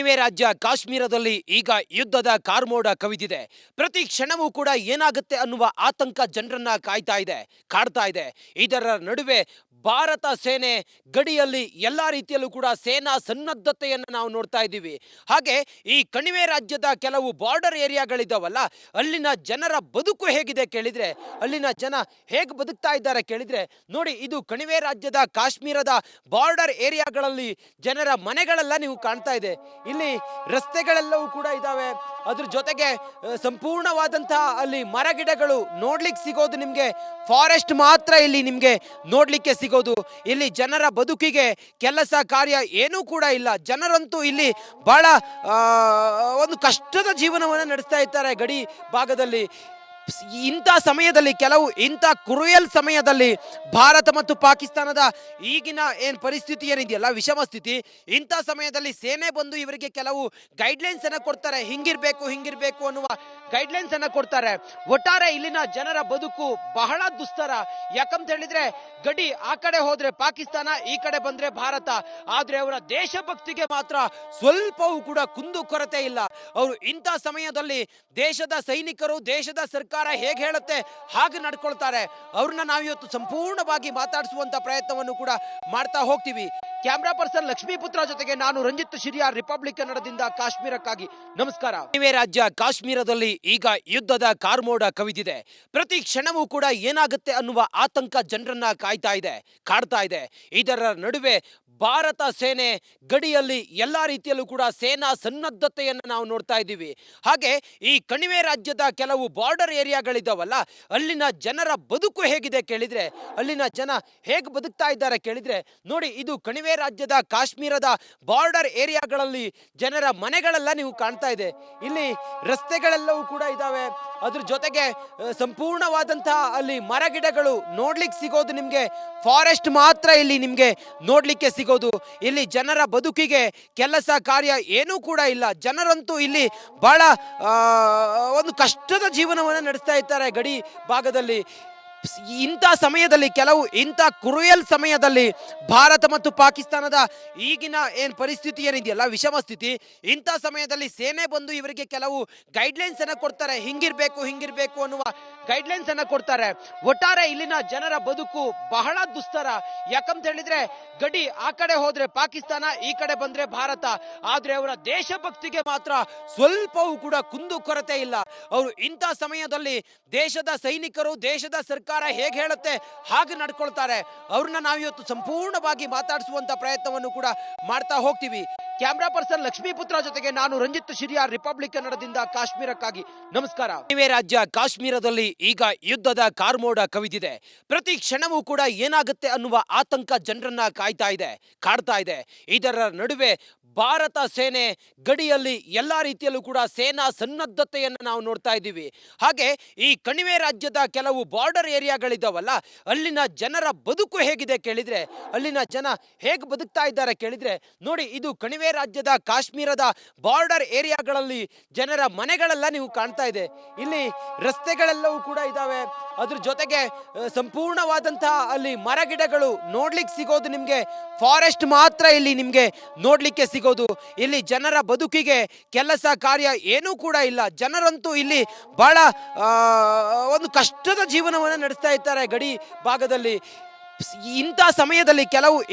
ಕಣಿವೆ ರಾಜ್ಯ ಕಾಶ್ಮೀರದಲ್ಲಿ ಈಗ ಯುದ್ಧದ ಕಾರ್ಮೋಡ ಕವಿದಿದೆ. ಪ್ರತಿ ಕ್ಷಣವೂ ಕೂಡ ಏನಾಗುತ್ತೆ ಅನ್ನುವ ಆತಂಕ ಜನರನ್ನ ಕಾಡ್ತಾ ಇದೆ. ಇದರ ನಡುವೆ ಭಾರತ ಸೇನೆ ಗಡಿಯಲ್ಲಿ ಎಲ್ಲ ರೀತಿಯಲ್ಲೂ ಕೂಡ ಸೇನಾ ಸನ್ನದ್ಧತೆಯನ್ನು ನಾವು ನೋಡ್ತಾ ಇದ್ದೀವಿ. ಹಾಗೆ ಈ ಕಣಿವೆ ರಾಜ್ಯದ ಕೆಲವು ಬಾರ್ಡರ್ ಏರಿಯಾಗಳಿದ್ದಾವಲ್ಲ, ಅಲ್ಲಿನ ಜನರ ಬದುಕು ಹೇಗಿದೆ ಕೇಳಿದ್ರೆ, ಅಲ್ಲಿನ ಜನ ಹೇಗೆ ಬದುಕ್ತಾ ಇದ್ದಾರೆ ಕೇಳಿದ್ರೆ ನೋಡಿ, ಇದು ಕಣಿವೆ ರಾಜ್ಯದ ಕಾಶ್ಮೀರದ ಬಾರ್ಡರ್ ಏರಿಯಾಗಳಲ್ಲಿ ಜನರ ಮನೆಗಳೆಲ್ಲ ನೀವು ಕಾಣ್ತಾ ಇದೆ. ಇಲ್ಲಿ ರಸ್ತೆಗಳೆಲ್ಲವೂ ಕೂಡ ಇದಾವೆ. ಅದ್ರ ಜೊತೆಗೆ ಸಂಪೂರ್ಣವಾದಂತಹ ಅಲ್ಲಿ ಮರಗಿಡಗಳು ನೋಡ್ಲಿಕ್ಕೆ ಸಿಗೋದು ನಿಮ್ಗೆ ಫಾರೆಸ್ಟ್ ಮಾತ್ರ ಇಲ್ಲಿ ನಿಮ್ಗೆ ನೋಡ್ಲಿಕ್ಕೆ ಸಿಗೋದು. ಇಲ್ಲಿ ಜನರ ಬದುಕಿಗೆ ಕೆಲಸ ಕಾರ್ಯ ಏನೂ ಕೂಡ ಇಲ್ಲ. ಜನರಂತೂ ಇಲ್ಲಿ ಬಹಳ ಒಂದು ಕಷ್ಟದ ಜೀವನವನ್ನು ನಡೆಸ್ತಾ ಇರ್ತಾರೆ ಗಡಿ ಭಾಗದಲ್ಲಿ. ಇಂಥ ಸಮಯದಲ್ಲಿ, ಇಂಥ ಕ್ರೂಯಲ್ ಸಮಯದಲ್ಲಿ ಭಾರತ ಮತ್ತು ಪಾಕಿಸ್ತಾನದ ಈಗಿನ ಏನು ಪರಿಸ್ಥಿತಿ ಏನಿದೆಯಲ್ಲ, ವಿಷಮ ಸ್ಥಿತಿ, ಇಂಥ ಸಮಯದಲ್ಲಿ ಸೇನೆ ಬಂದು ಇವರಿಗೆ ಕೆಲವು ಗೈಡ್ಲೈನ್ಸ್ ಅನ್ನ ಕೊಡ್ತಾರೆ. ಹಿಂಗಿರ್ಬೇಕು ಅನ್ನುವ ಗೈಡ್ಲೈನ್ಸ್ ಅನ್ನ ಕೊಡ್ತಾರೆ. ಒಟ್ಟಾರೆ ಇಲ್ಲಿನ ಜನರ ಬದುಕು ಬಹಳ ದುಸ್ತರ. ಯಾಕಂತ ಹೇಳಿದ್ರೆ ಗಡಿ ಆ ಕಡೆ ಹೋದ್ರೆ ಪಾಕಿಸ್ತಾನ, ಈ ಕಡೆ ಬಂದ್ರೆ ಭಾರತ. ಆದ್ರೆ ಅವರ ದೇಶಭಕ್ತಿಗೆ ಮಾತ್ರ ಸ್ವಲ್ಪವೂ ಕೂಡ ಕುಂದು ಕೊರತೆ ಇಲ್ಲ. ಅವರು ಇಂಥ ಸಮಯದಲ್ಲಿ ದೇಶದ ಸೈನಿಕರು, ದೇಶದ ಸರ್ಕಾರ ಹೇಗೆ ಹೇಳುತ್ತೆ ಹಾಗೆ ನಡ್ಕೊಳ್ತಾರೆ. ಅವ್ರನ್ನ ನಾವಿವತ್ತು ಸಂಪೂರ್ಣವಾಗಿ ಮಾತಾಡಿಸುವಂತ ಪ್ರಯತ್ನವನ್ನು ಕೂಡ ಮಾಡ್ತಾ ಹೋಗ್ತೀವಿ. ಕ್ಯಾಮ್ರಾ ಪರ್ಸನ್ ಲಕ್ಷ್ಮೀಪುತ್ರ ಜೊತೆಗೆ ನಾನು ರಂಜಿತ್ ಶಿರಿಯಾರ್, ರಿಪಬ್ಲಿಕ್ ಕನ್ನಡದಿಂದ ಕಾಶ್ಮೀರಕ್ಕಾಗಿ. ನಮಸ್ಕಾರ. ಕಣಿವೆ ರಾಜ್ಯ ಕಾಶ್ಮೀರದಲ್ಲಿ ಈಗ ಯುದ್ಧದ ಕಾರ್ಮೋಡ ಕವಿದಿದೆ. ಪ್ರತಿ ಕ್ಷಣವೂ ಕೂಡ ಏನಾಗುತ್ತೆ ಅನ್ನುವ ಆತಂಕ ಜನರನ್ನ ಕಾಡ್ತಾ ಇದೆ. ಇದರ ನಡುವೆ ಭಾರತ ಸೇನೆ ಗಡಿಯಲ್ಲಿ ಎಲ್ಲ ರೀತಿಯಲ್ಲೂ ಕೂಡ ಸೇನಾ ಸನ್ನದ್ಧತೆಯನ್ನು ನಾವು ನೋಡ್ತಾ ಇದ್ದೀವಿ. ಹಾಗೆ ಈ ಕಣಿವೆ ರಾಜ್ಯದ ಕೆಲವು ಬಾರ್ಡರ್ ಏರಿಯಾಗಳಿದ್ದಾವಲ್ಲ, ಅಲ್ಲಿನ ಜನರ ಬದುಕು ಹೇಗಿದೆ ಕೇಳಿದ್ರೆ, ಅಲ್ಲಿನ ಜನ ಹೇಗೆ ಬದುಕ್ತಾ ಇದ್ದಾರೆ ಕೇಳಿದ್ರೆ ನೋಡಿ, ಇದು ಕಣಿವೆ ರಾಜ್ಯದ ಕಾಶ್ಮೀರದ ಬಾರ್ಡರ್ ಏರಿಯಾಗಳಲ್ಲಿ ಜನರ ಮನೆಗಳೆಲ್ಲ ನೀವು ಕಾಣ್ತಾ ಇದೆ. ಇಲ್ಲಿ ರಸ್ತೆಗಳೆಲ್ಲವೂ ಕೂಡ ಇದಾವೆ. ಅದ್ರ ಜೊತೆಗೆ ಸಂಪೂರ್ಣವಾದಂತಹ ಅಲ್ಲಿ ಮರಗಿಡಗಳು ನೋಡ್ಲಿಕ್ಕೆ ಸಿಗೋದು ನಿಮ್ಗೆ ಫಾರೆಸ್ಟ್ ಮಾತ್ರ ಇಲ್ಲಿ ನಿಮ್ಗೆ ನೋಡ್ಲಿಕ್ಕೆ ಸಿಗೋದು. ಇಲ್ಲಿ ಜನರ ಬದುಕಿಗೆ ಕೆಲಸ ಕಾರ್ಯ ಏನೂ ಕೂಡ ಇಲ್ಲ. ಜನರಂತೂ ಇಲ್ಲಿ ಬಹಳ ಒಂದು ಕಷ್ಟದ ಜೀವನವನ್ನು ನಡೆಸ್ತಾ ಇರ್ತಾರೆ ಗಡಿ ಭಾಗದಲ್ಲಿ. ಇಂಥ ಸಮಯದಲ್ಲಿ, ಇಂಥ ಕ್ರೂಯಲ್ ಸಮಯದಲ್ಲಿ ಭಾರತ ಮತ್ತು ಪಾಕಿಸ್ತಾನದ ಈಗಿನ ಏನು ಪರಿಸ್ಥಿತಿ ಏನಿದೆಯಲ್ಲ, ವಿಷಮ ಸ್ಥಿತಿ, ಇಂಥ ಸಮಯದಲ್ಲಿ ಸೇನೆ ಬಂದು ಇವರಿಗೆ ಕೆಲವು ಗೈಡ್ಲೈನ್ಸ್ ಅನ್ನ ಕೊಡ್ತಾರೆ. ಹಿಂಗಿರ್ಬೇಕು ಅನ್ನುವ ಗೈಡ್ಲೈನ್ಸ್ ಅನ್ನ ಕೊಡ್ತಾರೆ. ಒಟ್ಟಾರೆ ಇಲ್ಲಿನ ಜನರ ಬದುಕು ಬಹಳ ದುಸ್ತರ. ಯಾಕಂತ ಹೇಳಿದ್ರೆ ಗಡಿ ಆ ಕಡೆ ಹೋದ್ರೆ ಪಾಕಿಸ್ತಾನ, ಈ ಕಡೆ ಬಂದ್ರೆ ಭಾರತ. ಆದ್ರೆ ಅವರ ದೇಶಭಕ್ತಿಗೆ ಮಾತ್ರ ಸ್ವಲ್ಪವೂ ಕೂಡ ಕುಂದು ಕೊರತೆ ಇಲ್ಲ. ಅವರು ಇಂಥ ಸಮಯದಲ್ಲಿ ದೇಶದ ಸೈನಿಕರು, ದೇಶದ ಸರ್ಕಾರ ಹೇಗೆ ಹೇಳುತ್ತೆ ಹಾಗೆ ನಡ್ಕೊಳ್ತಾರೆ. ಅವ್ರನ್ನ ನಾವಿವತ್ತು ಸಂಪೂರ್ಣವಾಗಿ ಮಾತಾಡಿಸುವಂತ ಪ್ರಯತ್ನವನ್ನು ಕೂಡ ಮಾಡ್ತಾ ಹೋಗ್ತೀವಿ. ಕ್ಯಾಮ್ರಾ ಪರ್ಸನ್ ಲಕ್ಷ್ಮೀಪುತ್ರ ಜೊತೆಗೆ ನಾನು ರಂಜಿತ್ ಶಿರಿಯಾರ್, ರಿಪಬ್ಲಿಕ್ ಕನ್ನಡದಿಂದ ಕಾಶ್ಮೀರಕ್ಕಾಗಿ. ನಮಸ್ಕಾರ. ಕಣಿವೆ ರಾಜ್ಯ ಕಾಶ್ಮೀರದಲ್ಲಿ ಈಗ ಯುದ್ಧದ ಕಾರ್ಮೋಡ ಕವಿದಿದೆ. ಪ್ರತಿ ಕ್ಷಣವೂ ಕೂಡ ಏನಾಗುತ್ತೆ ಅನ್ನುವ ಆತಂಕ ಜನರನ್ನ ಕಾಡ್ತಾ ಇದೆ. ಇದರ ನಡುವೆ ಭಾರತ ಸೇನೆ ಗಡಿಯಲ್ಲಿ ಎಲ್ಲ ರೀತಿಯಲ್ಲೂ ಕೂಡ ಸೇನಾ ಸನ್ನದ್ಧತೆಯನ್ನು ನಾವು ನೋಡ್ತಾ ಇದ್ದೀವಿ. ಹಾಗೆ ಈ ಕಣಿವೆ ರಾಜ್ಯದ ಕೆಲವು ಬಾರ್ಡರ್ ಏರಿಯಾಗಳಿದ್ದಾವಲ್ಲ, ಅಲ್ಲಿನ ಜನರ ಬದುಕು ಹೇಗಿದೆ ಕೇಳಿದ್ರೆ, ಅಲ್ಲಿನ ಜನ ಹೇಗೆ ಬದುಕ್ತಾ ಇದ್ದಾರೆ ಕೇಳಿದ್ರೆ ನೋಡಿ, ಇದು ಕಣಿವೆ ರಾಜ್ಯದ ಕಾಶ್ಮೀರದ ಬಾರ್ಡರ್ ಏರಿಯಾಗಳಲ್ಲಿ ಜನರ ಮನೆಗಳೆಲ್ಲ ನೀವು ಕಾಣ್ತಾ ಇದೆ. ಇಲ್ಲಿ ರಸ್ತೆಗಳೆಲ್ಲವೂ ಕೂಡ ಇದಾವೆ. ಅದ್ರ ಜೊತೆಗೆ ಸಂಪೂರ್ಣವಾದಂತಹ ಅಲ್ಲಿ ಮರಗಿಡಗಳು ನೋಡ್ಲಿಕ್ಕೆ ಸಿಗೋದು ನಿಮ್ಗೆ ಫಾರೆಸ್ಟ್ ಮಾತ್ರ ಇಲ್ಲಿ ನಿಮ್ಗೆ ನೋಡ್ಲಿಕ್ಕೆ ಸಿಗೋದು. ಇಲ್ಲಿ ಜನರ ಬದುಕಿಗೆ ಕೆಲಸ ಕಾರ್ಯ ಏನೂ ಕೂಡ ಇಲ್ಲ. ಜನರಂತೂ ಇಲ್ಲಿ ಬಹಳ ಒಂದು ಕಷ್ಟದ ಜೀವನವನ್ನು ನಡೆಸ್ತಾ ಇರ್ತಾರೆ ಗಡಿ ಭಾಗದಲ್ಲಿ. ಇಂಥ ಸಮಯದಲ್ಲಿ,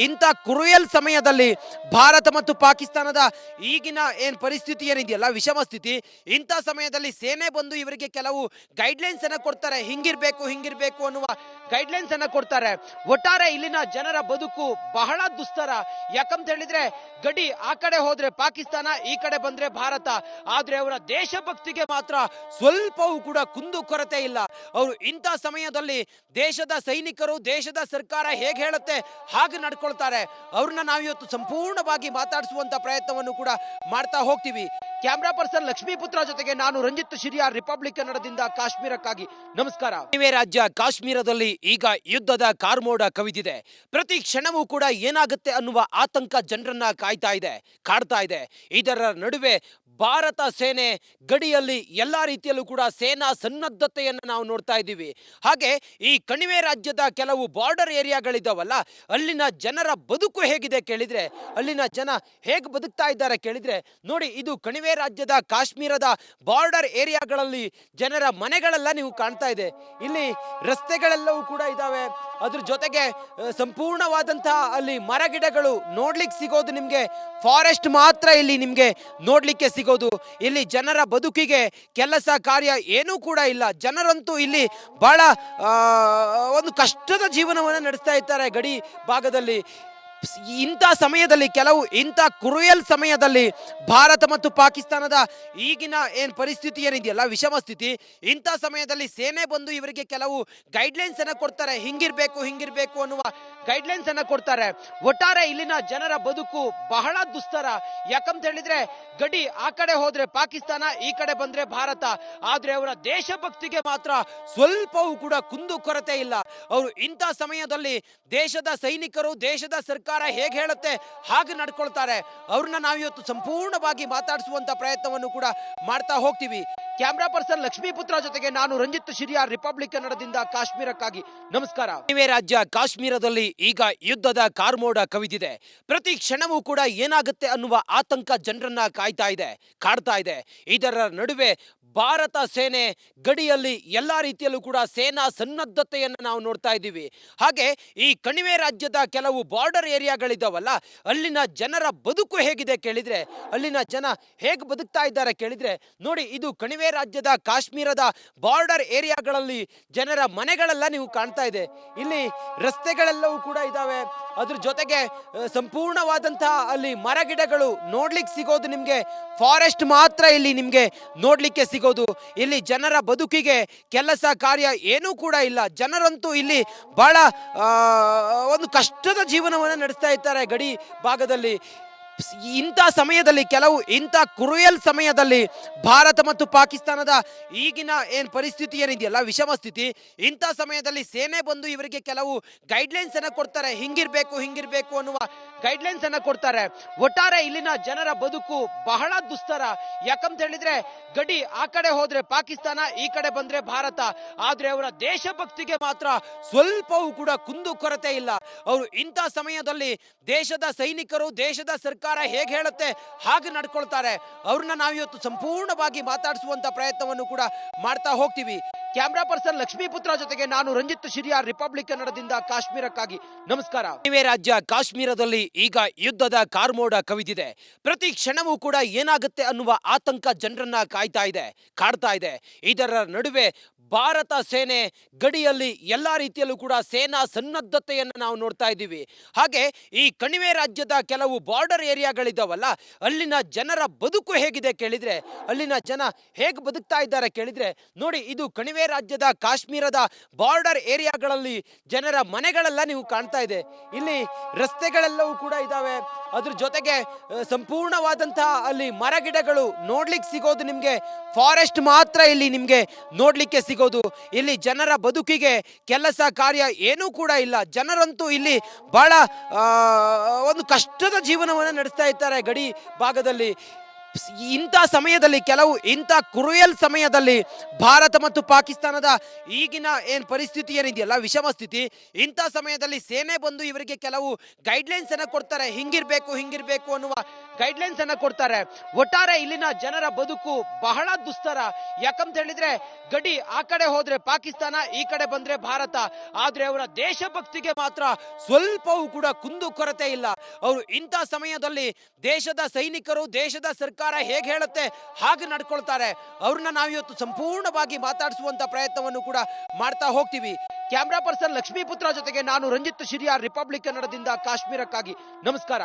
ಇಂಥ ಕ್ರೂಯಲ್ ಸಮಯದಲ್ಲಿ ಭಾರತ ಮತ್ತು ಪಾಕಿಸ್ತಾನದ ಈಗಿನ ಏನು ಪರಿಸ್ಥಿತಿ ಏನಿದೆಯಲ್ಲ, ವಿಷಮ ಸ್ಥಿತಿ, ಇಂಥ ಸಮಯದಲ್ಲಿ ಸೇನೆ ಬಂದು ಇವರಿಗೆ ಕೆಲವು ಗೈಡ್ಲೈನ್ಸ್ ಅನ್ನ ಕೊಡ್ತಾರೆ. ಹಿಂಗಿರ್ಬೇಕು ಅನ್ನುವ ಗೈಡ್ಲೈನ್ಸ್ ಅನ್ನ ಕೊಡ್ತಾರೆ. ಒಟ್ಟಾರೆ ಇಲ್ಲಿನ ಜನರ ಬದುಕು ಬಹಳ ದುಸ್ತರ. ಯಾಕಂತ ಹೇಳಿದ್ರೆ ಗಡಿ ಆ ಕಡೆ ಹೋದ್ರೆ ಪಾಕಿಸ್ತಾನ, ಈ ಕಡೆ ಬಂದ್ರೆ ಭಾರತ. ಆದ್ರೆ ಅವರ ದೇಶಭಕ್ತಿಗೆ ಮಾತ್ರ ಸ್ವಲ್ಪವೂ ಕೂಡ ಕುಂದು ಕೊರತೆ ಇಲ್ಲ. ಅವರು ಇಂಥ ಸಮಯದಲ್ಲಿ ದೇಶದ ಸೈನಿಕರು, ದೇಶದ ಸರ್ಕಾರ ಹೇಗೆ ಹೇಳುತ್ತೆ ಹಾಗೆ ನಡ್ಕೊಳ್ತಾರೆ. ಅವ್ರನ್ನ ನಾವಿವತ್ತು ಸಂಪೂರ್ಣವಾಗಿ ಮಾತಾಡಿಸುವಂತ ಪ್ರಯತ್ನವನ್ನು ಕೂಡ ಮಾಡ್ತಾ ಹೋಗ್ತೀವಿ. ಕ್ಯಾಮ್ರಾ ಪರ್ಸನ್ ಲಕ್ಷ್ಮೀಪುತ್ರ ಜೊತೆಗೆ ನಾನು ರಂಜಿತ್ ಶಿರಿಯಾರ್, ರಿಪಬ್ಲಿಕ್ ಕನ್ನಡದಿಂದ ಕಾಶ್ಮೀರಕ್ಕಾಗಿ. ನಮಸ್ಕಾರ. ಕಣಿವೆ ರಾಜ್ಯ ಕಾಶ್ಮೀರದಲ್ಲಿ ಈಗ ಯುದ್ಧದ ಕಾರ್ಮೋಡ ಕವಿದಿದೆ. ಪ್ರತಿ ಕ್ಷಣವೂ ಕೂಡ ಏನಾಗುತ್ತೆ ಅನ್ನುವ ಆತಂಕ ಜನರನ್ನ ಕಾಡ್ತಾ ಇದೆ. ಇದರ ನಡುವೆ ಭಾರತ ಸೇನೆ ಗಡಿಯಲ್ಲಿ ಎಲ್ಲ ರೀತಿಯಲ್ಲೂ ಕೂಡ ಸೇನಾ ಸನ್ನದ್ಧತೆಯನ್ನು ನಾವು ನೋಡ್ತಾ ಇದ್ದೀವಿ. ಹಾಗೆ ಈ ಕಣಿವೆ ರಾಜ್ಯದ ಕೆಲವು ಬಾರ್ಡರ್ ಏರಿಯಾಗಳಿದಾವಲ್ಲ, ಅಲ್ಲಿನ ಜನರ ಬದುಕು ಹೇಗಿದೆ ಕೇಳಿದ್ರೆ, ಅಲ್ಲಿನ ಜನ ಹೇಗೆ ಬದುಕ್ತಾ ಇದ್ದಾರೆ ಕೇಳಿದ್ರೆ, ನೋಡಿ ಇದು ಕಣಿವೆ ರಾಜ್ಯದ ಕಾಶ್ಮೀರದ ಬಾರ್ಡರ್ ಏರಿಯಾಗಳಲ್ಲಿ ಜನರ ಮನೆಗಳೆಲ್ಲ ನೀವು ಕಾಣ್ತಾ ಇದೆ. ಇಲ್ಲಿ ರಸ್ತೆಗಳೆಲ್ಲವೂ ಕೂಡ ಇದಾವೆ. ಅದ್ರ ಜೊತೆಗೆ ಸಂಪೂರ್ಣವಾದಂತಹ ಅಲ್ಲಿ ಮರಗಿಡಗಳು ನೋಡ್ಲಿಕ್ಕೆ ಸಿಗೋದು ನಿಮ್ಗೆ ಫಾರೆಸ್ಟ್ ಮಾತ್ರ ಇಲ್ಲಿ ನಿಮ್ಗೆ ನೋಡ್ಲಿಕ್ಕೆ ಸಿಗೋದು. ಇಲ್ಲಿ ಜನರ ಬದುಕಿಗೆ ಕೆಲಸ ಕಾರ್ಯ ಏನೂ ಕೂಡ ಇಲ್ಲ. ಜನರಂತೂ ಇಲ್ಲಿ ಬಹಳ ಒಂದು ಕಷ್ಟದ ಜೀವನವನ್ನು ನಡೆಸ್ತಾ ಇರ್ತಾರೆ ಗಡಿ ಭಾಗದಲ್ಲಿ. ಇಂಥ ಸಮಯದಲ್ಲಿ ಇಂಥ ಕ್ರೂಯಲ್ ಸಮಯದಲ್ಲಿ ಭಾರತ ಮತ್ತು ಪಾಕಿಸ್ತಾನದ ಈಗಿನ ಪರಿಸ್ಥಿತಿ ಏನಿದೆಯಲ್ಲ, ವಿಷಮ ಸ್ಥಿತಿ, ಇಂಥ ಸಮಯದಲ್ಲಿ ಸೇನೆ ಬಂದು ಇವರಿಗೆ ಕೆಲವು ಗೈಡ್ಲೈನ್ಸ್ ಅನ್ನ ಕೊಡ್ತಾರೆ. ಹಿಂಗಿರ್ಬೇಕು ಅನ್ನುವ ಗೈಡ್ಲೈನ್ಸ್ ಅನ್ನ ಕೊಡ್ತಾರೆ. ಒಟ್ಟಾರೆ ಇಲ್ಲಿನ ಜನರ ಬದುಕು ಬಹಳ ದುಸ್ತರ. ಯಾಕಂತ ಹೇಳಿದ್ರೆ ಗಡಿ ಆ ಕಡೆ ಹೋದ್ರೆ ಪಾಕಿಸ್ತಾನ, ಈ ಕಡೆ ಬಂದ್ರೆ ಭಾರತ. ಆದ್ರೆ ಅವರ ದೇಶಭಕ್ತಿಗೆ ಮಾತ್ರ ಸ್ವಲ್ಪವೂ ಕೂಡ ಕುಂದು ಕೊರತೆ ಇಲ್ಲ. ಅವರು ಇಂಥ ಸಮಯದಲ್ಲಿ ದೇಶದ ಸೈನಿಕರು, ದೇಶದ ಸರ್ಕಾರ ಹೇಗೆ ಹೇಳುತ್ತೆ ಹಾಗೆ ನಡ್ಕೊಳ್ತಾರೆ. ಅವ್ರನ್ನ ನಾವಿವತ್ತು ಸಂಪೂರ್ಣವಾಗಿ ಮಾತಾಡಿಸುವಂತ ಪ್ರಯತ್ನವನ್ನು ಕೂಡ ಮಾಡ್ತಾ ಹೋಗ್ತೀವಿ. ಕ್ಯಾಮ್ರಾ ಪರ್ಸನ್ ಲಕ್ಷ್ಮೀಪುತ್ರ ಜೊತೆಗೆ ನಾನು ರಂಜಿತ್ ಶಿರಿಯಾರ್, ರಿಪಬ್ಲಿಕ್ ಕನ್ನಡದಿಂದ ಕಾಶ್ಮೀರಕ್ಕಾಗಿ. ನಮಸ್ಕಾರ. ಕಣಿವೆ ರಾಜ್ಯ ಕಾಶ್ಮೀರದಲ್ಲಿ ಈಗ ಯುದ್ಧದ ಕಾರ್ಮೋಡ ಕವಿದಿದೆ. ಪ್ರತಿ ಕ್ಷಣವೂ ಕೂಡ ಏನಾಗುತ್ತೆ ಅನ್ನುವ ಆತಂಕ ಜನರನ್ನ ಕಾಡ್ತಾ ಇದೆ. ಇದರ ನಡುವೆ ಭಾರತ ಸೇನೆ ಗಡಿಯಲ್ಲಿ ಎಲ್ಲ ರೀತಿಯಲ್ಲೂ ಕೂಡ ಸೇನಾ ಸನ್ನದ್ಧತೆಯನ್ನು ನಾವು ನೋಡ್ತಾ ಇದ್ದೀವಿ. ಹಾಗೆ ಈ ಕಣಿವೆ ರಾಜ್ಯದ ಕೆಲವು ಬಾರ್ಡರ್ ಏರಿಯಾಗಳಿದಾವಲ್ಲ, ಅಲ್ಲಿನ ಜನರ ಬದುಕು ಹೇಗಿದೆ ಕೇಳಿದ್ರೆ, ಅಲ್ಲಿನ ಜನ ಹೇಗೆ ಬದುಕ್ತಾ ಇದ್ದಾರೆ ಕೇಳಿದ್ರೆ, ನೋಡಿ ಇದು ಕಣಿವೆ ರಾಜ್ಯದ ಕಾಶ್ಮೀರದ ಬಾರ್ಡರ್ ಏರಿಯಾಗಳಲ್ಲಿ ಜನರ ಮನೆಗಳೆಲ್ಲ ನೀವು ಕಾಣ್ತಾ ಇದೆ. ಇಲ್ಲಿ ರಸ್ತೆಗಳೆಲ್ಲವೂ ಕೂಡ ಇದಾವೆ. ಅದ್ರ ಜೊತೆಗೆ ಸಂಪೂರ್ಣವಾದಂತಹ ಅಲ್ಲಿ ಮರಗಿಡಗಳು ನೋಡ್ಲಿಕ್ಕೆ ಸಿಗೋದು ನಿಮ್ಗೆ ಫಾರೆಸ್ಟ್ ಮಾತ್ರ ಇಲ್ಲಿ ನಿಮ್ಗೆ ನೋಡ್ಲಿಕ್ಕೆ ಸಿಗೋದು. ಇಲ್ಲಿ ಜನರ ಬದುಕಿಗೆ ಕೆಲಸ ಕಾರ್ಯ ಏನೂ ಕೂಡ ಇಲ್ಲ. ಜನರಂತೂ ಇಲ್ಲಿ ಬಹಳ ಒಂದು ಕಷ್ಟದ ಜೀವನವನ್ನು ನಡೆಸ್ತಾ ಇರ್ತಾರೆ ಗಡಿ ಭಾಗದಲ್ಲಿ. ಇಂಥ ಸಮಯದಲ್ಲಿ ಇಂಥ ಕ್ರೂಯಲ್ ಸಮಯದಲ್ಲಿ ಭಾರತ ಮತ್ತು ಪಾಕಿಸ್ತಾನದ ಈಗಿನ ಪರಿಸ್ಥಿತಿ ಏನಿದೆಯಲ್ಲ, ವಿಷಮ ಸ್ಥಿತಿ, ಇಂಥ ಸಮಯದಲ್ಲಿ ಸೇನೆ ಬಂದು ಇವರಿಗೆ ಕೆಲವು ಗೈಡ್ಲೈನ್ಸ್ ಅನ್ನ ಕೊಡ್ತಾರೆ. ಹಿಂಗಿರ್ಬೇಕು ಅನ್ನುವ ಗೈಡ್ಲೈನ್ಸ್ ಅನ್ನ ಕೊಡ್ತಾರೆ. ಒಟ್ಟಾರೆ ಇಲ್ಲಿನ ಜನರ ಬದುಕು ಬಹಳ ದುಸ್ತರ. ಯಾಕಂತ ಹೇಳಿದ್ರೆ ಗಡಿ ಆ ಕಡೆ ಹೋದ್ರೆ ಪಾಕಿಸ್ತಾನ, ಈ ಕಡೆ ಬಂದ್ರೆ ಭಾರತ. ಆದ್ರೆ ಅವರ ದೇಶಭಕ್ತಿಗೆ ಮಾತ್ರ ಸ್ವಲ್ಪವೂ ಕೂಡ ಕುಂದು ಕೊರತೆ ಇಲ್ಲ. ಅವರು ಇಂಥ ಸಮಯದಲ್ಲಿ ದೇಶದ ಸೈನಿಕರು, ದೇಶದ ಸರ್ಕಾರ ಹೇಗೆ ಹೇಳುತ್ತೆ ಹಾಗೆ ನಡ್ಕೊಳ್ತಾರೆ. ಅವ್ರನ್ನ ನಾವಿವತ್ತು ಸಂಪೂರ್ಣವಾಗಿ ಮಾತಾಡಿಸುವಂತ ಪ್ರಯತ್ನವನ್ನು ಕೂಡ ಮಾಡ್ತಾ ಹೋಗ್ತೀವಿ. ಕ್ಯಾಮ್ರಾ ಪರ್ಸನ್ ಲಕ್ಷ್ಮೀಪುತ್ರ ಜೊತೆಗೆ ನಾನು ರಂಜಿತ್ ಶಿರಿಯಾರ್, ರಿಪಬ್ಲಿಕ್ ಕನ್ನಡದಿಂದ ಕಾಶ್ಮೀರಕ್ಕಾಗಿ. ನಮಸ್ಕಾರ. ಕಣಿವೆ ರಾಜ್ಯ ಕಾಶ್ಮೀರದಲ್ಲಿ ಈಗ ಯುದ್ಧದ ಕಾರ್ಮೋಡ ಕವಿದಿದೆ. ಪ್ರತಿ ಕ್ಷಣವೂ ಕೂಡ ಏನಾಗುತ್ತೆ ಅನ್ನುವ ಆತಂಕ ಜನರನ್ನ ಕಾಡ್ತಾ ಇದೆ. ಇದರ ನಡುವೆ ಭಾರತ ಸೇನೆ ಗಡಿಯಲ್ಲಿ ಎಲ್ಲ ರೀತಿಯಲ್ಲೂ ಕೂಡ ಸೇನಾ ಸನ್ನದ್ಧತೆಯನ್ನು ನಾವು ನೋಡ್ತಾ ಇದ್ದೀವಿ. ಹಾಗೆ ಈ ಕಣಿವೆ ರಾಜ್ಯದ ಕೆಲವು ಬಾರ್ಡರ್ ಏರಿಯಾಗಳಿದಾವಲ್ಲ, ಅಲ್ಲಿನ ಜನರ ಬದುಕು ಹೇಗಿದೆ ಕೇಳಿದ್ರೆ, ಅಲ್ಲಿನ ಜನ ಹೇಗೆ ಬದುಕ್ತಾ ಇದ್ದಾರೆ ಕೇಳಿದ್ರೆ, ನೋಡಿ ಇದು ಕಣಿವೆ ರಾಜ್ಯದ ಕಾಶ್ಮೀರದ ಬಾರ್ಡರ್ ಏರಿಯಾಗಳಲ್ಲಿ ಜನರ ಮನೆಗಳೆಲ್ಲ ನೀವು ಕಾಣ್ತಾ ಇದೆ. ಇಲ್ಲಿ ರಸ್ತೆಗಳೆಲ್ಲವೂ ಕೂಡ ಇದಾವೆ. ಅದ್ರ ಜೊತೆಗೆ ಸಂಪೂರ್ಣವಾದಂತಹ ಅಲ್ಲಿ ಮರಗಿಡಗಳು ನೋಡ್ಲಿಕ್ಕೆ ಸಿಗೋದು ನಿಮ್ಗೆ ಫಾರೆಸ್ಟ್ ಮಾತ್ರ ಇಲ್ಲಿ ನಿಮ್ಗೆ ನೋಡ್ಲಿಕ್ಕೆ ಸಿಗೋದು. ಇಲ್ಲಿ ಜನರ ಬದುಕಿಗೆ ಕೆಲಸ ಕಾರ್ಯ ಏನೂ ಕೂಡ ಇಲ್ಲ. ಜನರಂತೂ ಇಲ್ಲಿ ಬಹಳ ಒಂದು ಕಷ್ಟದ ಜೀವನವನ್ನು ನಡೆಸ್ತಾ ಇರ್ತಾರೆ ಗಡಿ ಭಾಗದಲ್ಲಿ. ಇಂಥ ಸಮಯದಲ್ಲಿ ಇಂಥ ಕ್ರೂಯಲ್ ಸಮಯದಲ್ಲಿ ಭಾರತ ಮತ್ತು ಪಾಕಿಸ್ತಾನದ ಈಗಿನ ಪರಿಸ್ಥಿತಿ ಏನಿದೆಯಲ್ಲ, ವಿಷಮ ಸ್ಥಿತಿ, ಇಂಥ ಸಮಯದಲ್ಲಿ ಸೇನೆ ಬಂದು ಇವರಿಗೆ ಕೆಲವು ಗೈಡ್ಲೈನ್ಸ್ ಅನ್ನ ಕೊಡ್ತಾರೆ. ಹಿಂಗಿರ್ಬೇಕು ಅನ್ನುವ ಗೈಡ್ಲೈನ್ಸ್ ಅನ್ನ ಕೊಡ್ತಾರೆ. ಒಟ್ಟಾರೆ ಇಲ್ಲಿನ ಜನರ ಬದುಕು ಬಹಳ ದುಸ್ತರ. ಯಾಕಂತ ಹೇಳಿದ್ರೆ ಗಡಿ ಆ ಕಡೆ ಹೋದ್ರೆ ಪಾಕಿಸ್ತಾನ, ಈ ಕಡೆ ಬಂದ್ರೆ ಭಾರತ. ಆದ್ರೆ ಅವರ ದೇಶಭಕ್ತಿಗೆ ಮಾತ್ರ ಸ್ವಲ್ಪವೂ ಕೂಡ ಕುಂದು ಕೊರತೆ ಇಲ್ಲ. ಅವರು ಇಂಥ ಸಮಯದಲ್ಲಿ ದೇಶದ ಸೈನಿಕರು, ದೇಶದ ಸರ್ಕಾರ ಹೇಗೆ ಹೇಳುತ್ತೆ ಹಾಗೆ ನಡ್ಕೊಳ್ತಾರೆ. ಅವ್ರನ್ನ ನಾವಿವತ್ತು ಸಂಪೂರ್ಣವಾಗಿ ಮಾತಾಡಿಸುವಂತ ಪ್ರಯತ್ನವನ್ನು ಕೂಡ ಮಾಡ್ತಾ ಹೋಗ್ತೀವಿ. ಕ್ಯಾಮ್ರಾ ಪರ್ಸನ್ ಲಕ್ಷ್ಮೀಪುತ್ರ ಜೊತೆಗೆ ನಾನು ರಂಜಿತ್ ಶಿರಿಯಾರ್, ರಿಪಬ್ಲಿಕ್ ಕನ್ನಡದಿಂದ ಕಾಶ್ಮೀರಕ್ಕಾಗಿ. ನಮಸ್ಕಾರ.